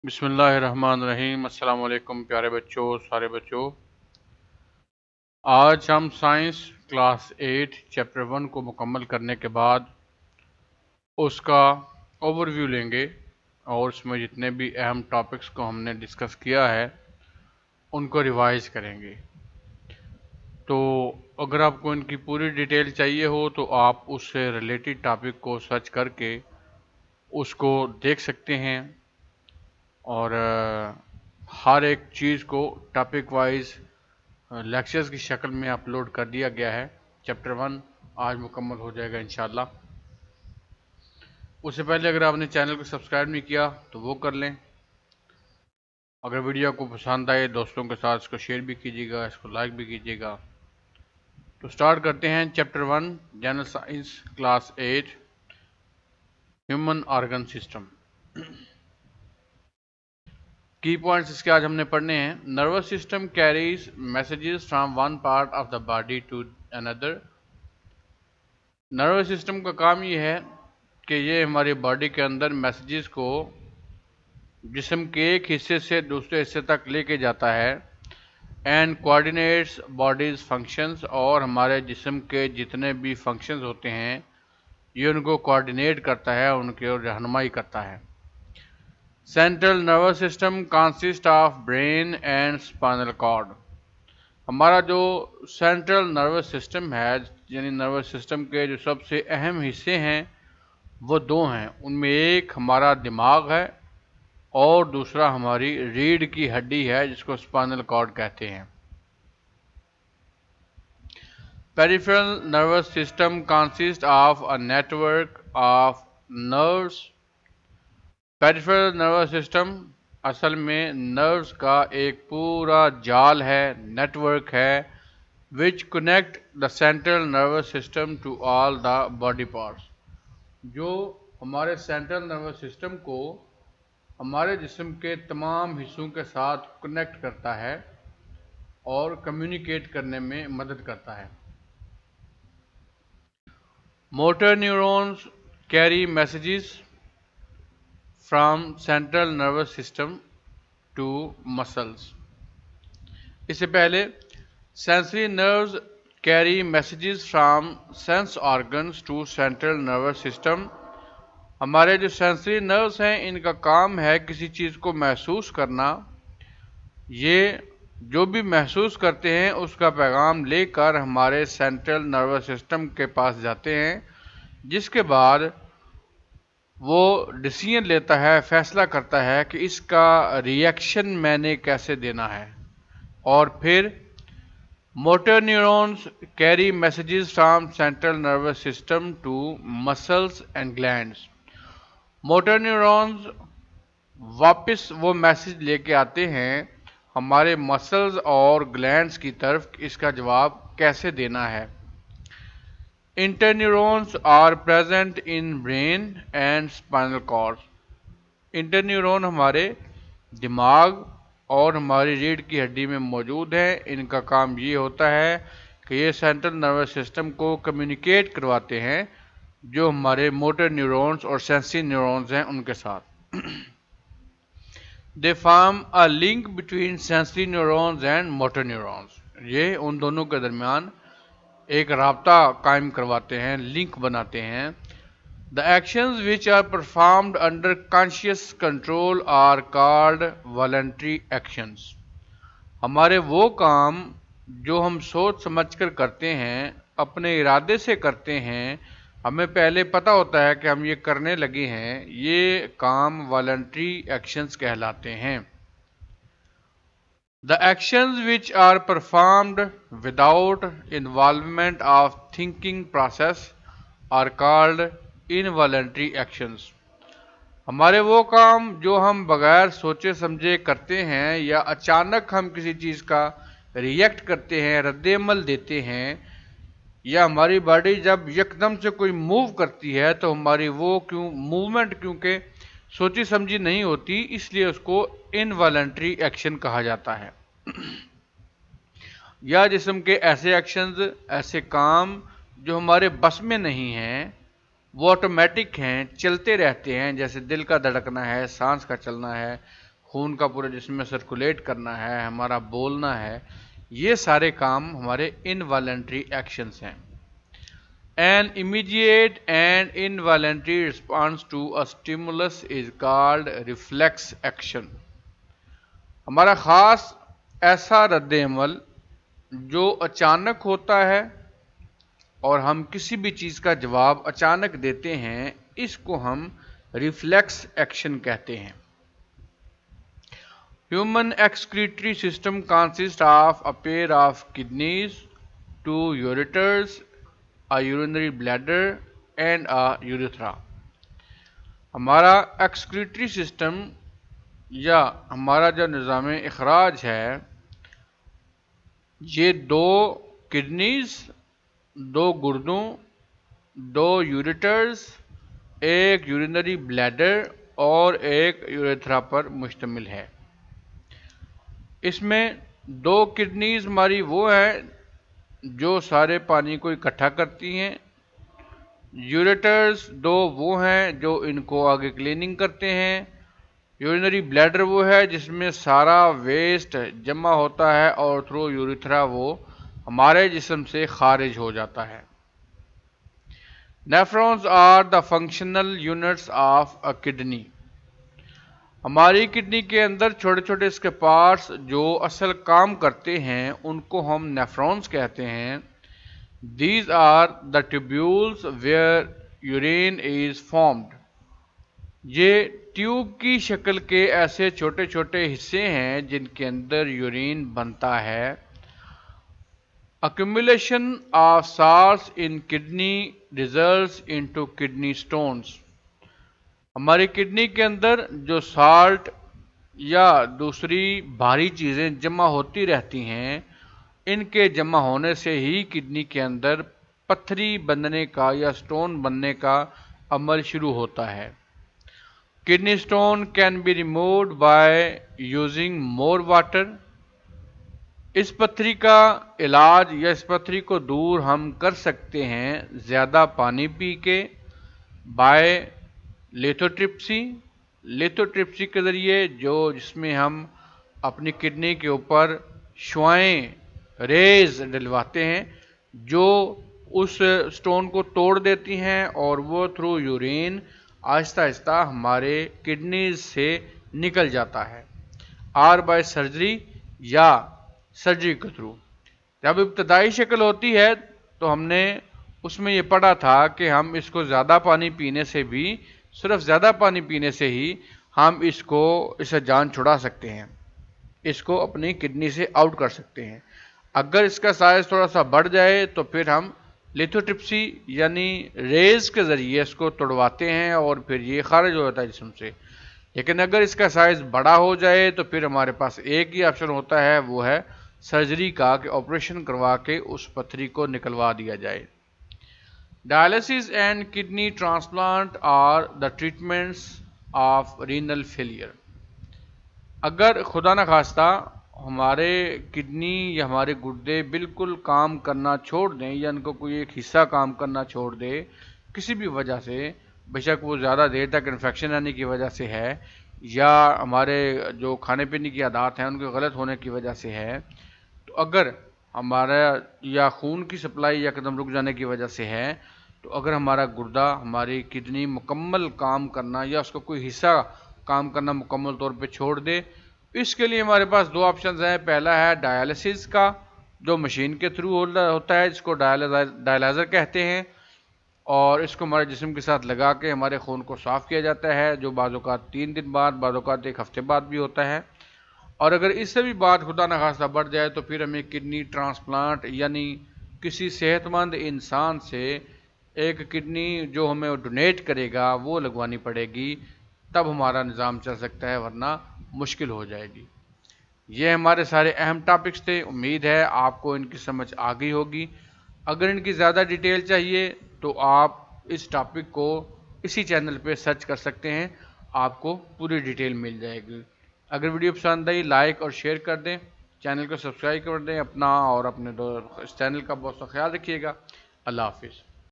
بسم اللہ الرحمن الرحیم۔ السلام علیکم پیارے بچوں، سارے بچوں۔ آج ہم سائنس کلاس 8 چیپٹر 1 کو مکمل کرنے کے بعد اس کا اوور ویو لیں گے اور اس میں جتنے بھی اہم ٹاپکس کو ہم نے ڈسکس کیا ہے ان کو ریوائز کریں گے۔ تو اگر آپ کو ان کی پوری ڈیٹیل چاہیے ہو تو آپ اس سے ریلیٹڈ ٹاپک کو سرچ کر کے اس کو دیکھ سکتے ہیں، اور ہر ایک چیز کو ٹاپک وائز لیکچرز کی شکل میں اپلوڈ کر دیا گیا ہے۔ چیپٹر 1 آج مکمل ہو جائے گا انشاءاللہ۔ اس سے پہلے اگر آپ نے چینل کو سبسکرائب نہیں کیا تو وہ کر لیں۔ اگر ویڈیو کو پسند آئے دوستوں کے ساتھ اس کو شیئر بھی کیجیے گا، اس کو لائک بھی کیجیے گا۔ تو سٹارٹ کرتے ہیں chapter 1 general science class 8 human organ system. کی پوائنٹس اس کے آج ہم نے پڑھنے ہیں۔ Nervous system carries messages from one part of the body to اندر۔ نروس سسٹم کا کام یہ ہے کہ یہ ہماری باڈی کے اندر میسیجز کو جسم کے ایک حصے سے دوسرے حصے تک لے کے جاتا ہے، اینڈ کوآرڈینیٹس باڈیز فنکشنز، اور ہمارے جسم کے جتنے بھی فنکشنز ہوتے ہیں یہ ان کو کوآرڈینیٹ کرتا ہے، ان کی رہنمائی کرتا ہے۔ Central nervous system consist of brain and spinal card. ہمارا جو سینٹرل نروس سسٹم ہے، یعنی نروس سسٹم کے جو سب سے اہم حصے ہیں وہ دو ہیں۔ ان میں ایک ہمارا دماغ ہے اور دوسرا ہماری ریڑھ کی ہڈی ہے جس کو اسپائنل کارڈ کہتے ہیں۔ Peripheral nervous system consist of a network of nerves. Peripheral nervous system اصل میں نروز کا ایک پورا جال ہے، نیٹ ورک ہے، which connect the central nervous system to all the body parts، جو ہمارے سینٹرل نروس سسٹم کو ہمارے جسم کے تمام حصوں کے ساتھ کنیکٹ کرتا ہے اور کمیونیکیٹ کرنے میں مدد کرتا ہے۔ Motor neurons carry messages from central nervous system to muscles. اس سے پہلے sensory nerves carry messages from sense organs to central nervous system. ہمارے جو سینسری نروز ہیں ان کا کام ہے کسی چیز کو محسوس کرنا۔ یہ جو بھی محسوس کرتے ہیں اس کا پیغام لے کر ہمارے سینٹرل نروس سسٹم کے پاس جاتے ہیں، جس کے بعد وہ ڈیسیژن لیتا ہے، فیصلہ کرتا ہے کہ اس کا ریئیکشن میں نے کیسے دینا ہے۔ اور پھر motor neurons carry messages from central nervous system to muscles and glands. Motor neurons واپس وہ میسیج لے کے آتے ہیں ہمارے مسلز اور گلینڈز کی طرف، اس کا جواب کیسے دینا ہے۔ Interneurons are present in brain and spinal cord. Interneuron ہمارے دماغ اور ہماری ریڑھ کی ہڈی میں موجود ہیں۔ ان کا کام یہ ہوتا ہے کہ یہ سینٹرل نروس سسٹم کو کمیونیکیٹ کرواتے ہیں جو ہمارے موٹر نیورونز اور سینسری نیورونز ہیں ان کے ساتھ۔ They form a link between sensory neurons and motor neurons. یہ ان دونوں کے درمیان ایک رابطہ قائم کرواتے ہیں، لنک بناتے ہیں۔ The actions which are performed under conscious control are called voluntary actions۔ ہمارے وہ کام جو ہم سوچ سمجھ کر کرتے ہیں، اپنے ارادے سے کرتے ہیں، ہمیں پہلے پتہ ہوتا ہے کہ ہم یہ کرنے لگے ہیں، یہ کام والنٹری ایکشنز کہلاتے ہیں۔ The actions which are performed without involvement of thinking process are called involuntary actions۔ ہمارے وہ کام جو ہم بغیر سوچے سمجھے کرتے ہیں یا اچانک ہم کسی چیز کا ریئیکٹ کرتے ہیں، رد عمل دیتے ہیں، یا ہماری باڈی جب یکدم سے کوئی موو کرتی ہے تو ہماری وہ موومنٹ کیونکہ سوچی سمجھی نہیں ہوتی، اس لیے اس کو انوالنٹری ایکشن کہا جاتا ہے۔ یا جسم کے ایسے ایکشنز، ایسے کام جو ہمارے بس میں نہیں ہیں، وہ آٹومیٹک ہیں، چلتے رہتے ہیں، جیسے دل کا دھڑکنا ہے، سانس کا چلنا ہے، خون کا پورے جسم میں سرکولیٹ کرنا ہے، ہمارا بولنا ہے، یہ سارے کام ہمارے انوالنٹری ایکشنز ہیں. An immediate and involuntary response to a stimulus is called reflex action. ہمارا خاص ایسا رد عمل جو اچانک ہوتا ہے اور ہم کسی بھی چیز کا جواب اچانک دیتے ہیں، اس کو ہم ریفلیکس ایکشن کہتے ہیں. Human excretory system consists of a pair of kidneys, 2 ureters, a urinary bladder and a urethra. ہمارا ایکسکریٹری سسٹم یا ہمارا جو نظام اخراج ہے، یہ 2 کڈنیز، 2 گردوں، 2 یوریٹرز، ایک یورینری بلیڈر اور ایک یوریتھرا پر مشتمل ہے. اس میں 2 کڈنیز ہماری وہ ہیں جو سارے پانی کو اکٹھا کرتی ہیں، یوریٹرز 2 وہ ہیں جو ان کو آگے کلیننگ کرتے ہیں، یورینری بلیڈر وہ ہے جس میں سارا ویسٹ جمع ہوتا ہے اور تھرو یوریتھرا وہ ہمارے جسم سے خارج ہو جاتا ہے. Nephrons are the functional units of a kidney. ہماری کڈنی کے اندر چھوٹے چھوٹے اس کے پارٹس جو اصل کام کرتے ہیں ان کو ہم نیفرونز کہتے ہیں. These are the tubules where urine is formed. یہ ٹیوب کی شکل کے ایسے چھوٹے چھوٹے حصے ہیں جن کے اندر یورین بنتا ہے. Accumulation of salts in kidney results into kidney stones. ہماری کڈنی کے اندر جو سالٹ یا دوسری بھاری چیزیں جمع ہوتی رہتی ہیں، ان کے جمع ہونے سے ہی کڈنی کے اندر پتھری بننے کا یا سٹون بننے کا عمل شروع ہوتا ہے. Kidney stone can be removed by using more water. اس پتھری کا علاج یا اس پتھری کو دور ہم کر سکتے ہیں زیادہ پانی پی کے، بائی لیتھوٹرپسی. لیتھوٹرپسی کے ذریعے جس میں ہم اپنی کڈنی کے اوپر شعاعیں ریز ڈلواتے ہیں جو اس سٹون کو توڑ دیتی ہیں اور وہ تھرو یورین آہستہ آہستہ ہمارے کڈنیز سے نکل جاتا ہے، آر بائی سرجری یا سرجری کے تھرو. جب ابتدائی شکل ہوتی ہے تو ہم نے اس میں یہ پڑھا تھا کہ ہم اس کو زیادہ پانی پینے سے بھی، صرف زیادہ پانی پینے سے ہی ہم اسے جان چھڑا سکتے ہیں، اس کو اپنی کڈنی سے آؤٹ کر سکتے ہیں. اگر اس کا سائز تھوڑا سا بڑھ جائے تو پھر ہم لیتھوٹرپسی یعنی ریز کے ذریعے اس کو توڑواتے ہیں اور پھر یہ خارج ہو جاتا ہے جسم سے. لیکن اگر اس کا سائز بڑا ہو جائے تو پھر ہمارے پاس ایک ہی آپشن ہوتا ہے، وہ ہے سرجری کا، کہ آپریشن کروا کے اس پتھری کو نکلوا دیا جائے. Dialysis and kidney transplant are the treatments of renal failure. اگر خدا نخواستہ ہمارے کڈنی یا ہمارے گردے بالکل کام کرنا چھوڑ دیں یا ان کو کوئی ایک حصہ کام کرنا چھوڑ دے کسی بھی وجہ سے، بے شک وہ زیادہ دیر تک انفیکشن آنے کی وجہ سے ہے یا ہمارے جو کھانے پینے کی عادات ہیں ان کے غلط ہونے کی وجہ سے ہے، تو اگر ہمارا یا خون کی سپلائی یا قدم رک جانے کی وجہ سے ہے، تو اگر ہمارا گردہ، ہماری کڈنی مکمل کام کرنا یا اس کو کوئی حصہ کام کرنا مکمل طور پہ چھوڑ دے، اس کے لیے ہمارے پاس 2 آپشنز ہیں. پہلا ہے ڈائیلسس کا جو مشین کے تھرو ہوتا ہے، جس کو ڈائلائزر کہتے ہیں، اور اس کو ہمارے جسم کے ساتھ لگا کے ہمارے خون کو صاف کیا جاتا ہے، جو بعض اوقات 3 دن بعد، بعض اوقات 1 ہفتے بعد بھی ہوتا ہے. اور اگر اس سے بھی بات خدا نخواستہ بڑھ جائے تو پھر ہمیں کڈنی ٹرانسپلانٹ یعنی کسی صحت مند انسان سے ایک کڈنی جو ہمیں ڈونیٹ کرے گا وہ لگوانی پڑے گی، تب ہمارا نظام چل سکتا ہے، ورنہ مشکل ہو جائے گی. یہ ہمارے سارے اہم ٹاپکس تھے. امید ہے آپ کو ان کی سمجھ آ گئی ہوگی. اگر ان کی زیادہ ڈیٹیل چاہیے تو آپ اس ٹاپک کو اسی چینل پہ سرچ کر سکتے ہیں، آپ کو پوری ڈیٹیل مل جائے گی. اگر ویڈیو پسند آئی لائک اور شیئر کر دیں، چینل کو سبسکرائب کر دیں. اپنا اور اپنے اس چینل کا بہت سا خیال رکھیے گا. اللہ حافظ.